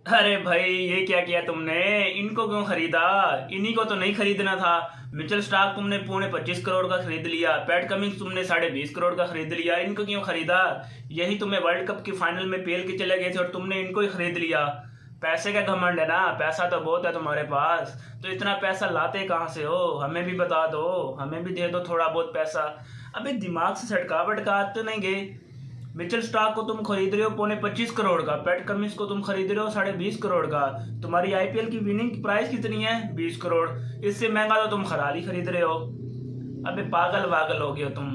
अरे भाई, ये क्या किया तुमने? इनको क्यों खरीदा? इन्हीं को तो नहीं खरीदना था। मिचेल स्टार्क तुमने 25.25 करोड़ का खरीद लिया, पैट कमिंस तुमने 20.5 करोड़ का खरीद लिया। इनको क्यों खरीदा? यही तुम्हें वर्ल्ड कप की फाइनल में पेल के चले गए थे और तुमने इनको ही खरीद लिया। पैसे का घमंड है ना? पैसा तो बहुत है तुम्हारे पास, तो इतना पैसा लाते कहाँ से हो? हमें भी बता दो, हमें भी दे दो थोड़ा बहुत पैसा। अबे दिमाग से सटका बटका तो नहीं गए? मिचेल स्टार्क को तुम खरीद रहे हो 25.25 करोड़ का, पैट कमिंस को तुम खरीद रहे हो 20.5 करोड़ का। तुम्हारी आईपीएल की विनिंग प्राइस कितनी है? 20 करोड़। इससे महंगा तो तुम खराली खरीद रहे हो। अबे पागल वागल हो गए हो तुम।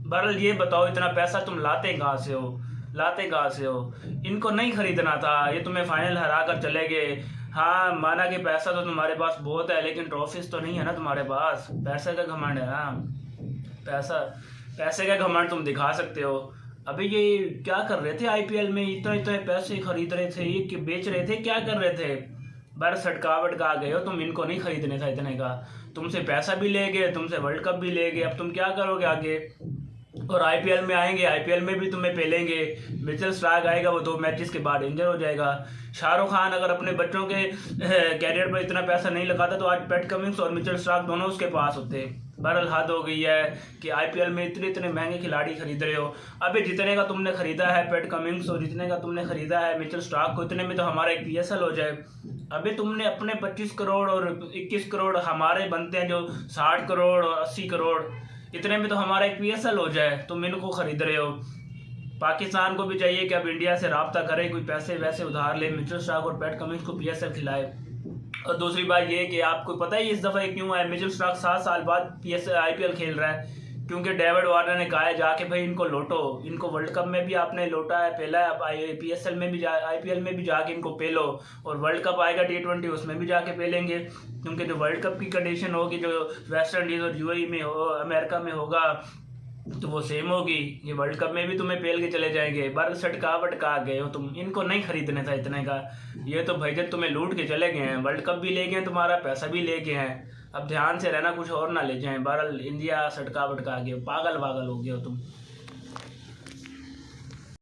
बहरहाल ये बताओ, इतना पैसा तुम लाते कहाँ से हो? लाते कहाँ से हो? इनको नहीं खरीदना था, ये तुम्हें फाइनल हरा कर चले गए। हाँ, माना कि पैसा तो तुम्हारे पास बहुत है, लेकिन ट्रॉफीज तो नहीं है ना तुम्हारे पास। पैसे का घमंड है ना? पैसा, पैसे का घमंड तुम दिखा सकते हो। अबे ये क्या कर रहे थे आईपीएल में? इतने इतने पैसे खरीद रहे थे, ये बेच रहे थे, क्या कर रहे थे? बस सटकावट का आ गए हो तुम। इनको नहीं खरीदने था इतने का। तुमसे पैसा भी ले गए, तुमसे वर्ल्ड कप भी ले गए, अब तुम क्या करोगे आगे? और आईपीएल में आएंगे, आईपीएल में भी तुम्हें पेलेंगे। मिचेल स्टार्क आएगा, वो 2 मैचेस के बाद इंजर हो जाएगा। शाहरुख खान अगर अपने बच्चों के कैरियर पर इतना पैसा नहीं लगाता तो आज पैट कमिंस और मिचेल स्टार्क दोनों उसके पास होते। बहरहाल हद हो गई है कि आईपीएल में इतने इतने महंगे खिलाड़ी खरीद रहे हो। अबे जितने का तुमने खरीदा है पैट कमिंस और जितने का तुमने खरीदा है मिचेल स्टार्क को, इतने में तो हमारा एक पीएसएल हो जाए। अबे तुमने अपने 25 करोड़ और 21 करोड़, हमारे बनते हैं जो 60 करोड़ और 80 करोड़, इतने में तो हमारा एक पीएसएल हो जाए। तुम इनको खरीद रहे हो। पाकिस्तान को भी चाहिए कि अब इंडिया से राब्ता करे, कोई पैसे वैसे उधार ले, मिचेल स्टार्क और पैट कमिंस को पीएसएल खिलाए। और दूसरी बात ये कि आपको पता है इस दफ़ा क्यों है? मिचेल स्टार्क 7 साल बाद पीएस आईपीएल खेल रहा है क्योंकि डेविड वार्नर ने कहा है जाके भाई इनको लोटो। इनको वर्ल्ड कप में भी आपने लोटा है, पहला है, अब पीएसएल में भी आईपीएल में भी जाके इनको पेलो। और वर्ल्ड कप आएगा T20, उसमें भी जाके पेलेंगे, क्योंकि जो वर्ल्ड कप की कंडीशन होगी जो वेस्ट इंडीज़ और यूएई में हो, अमेरिका में होगा, तो वो सेम होगी। ये वर्ल्ड कप में भी तुम्हें पेल के चले जाएंगे। बार सटका बटका गए हो तुम। इनको नहीं खरीदने था इतने का। ये तो भाईजान तुम्हें लूट के चले गए हैं, वर्ल्ड कप भी ले गए हैं, तुम्हारा पैसा भी ले गए हैं। अब ध्यान से रहना, कुछ और ना ले जाएं। बहरहाल इंडिया सटका बटका गए, पागल वागल हो गए हो तुम।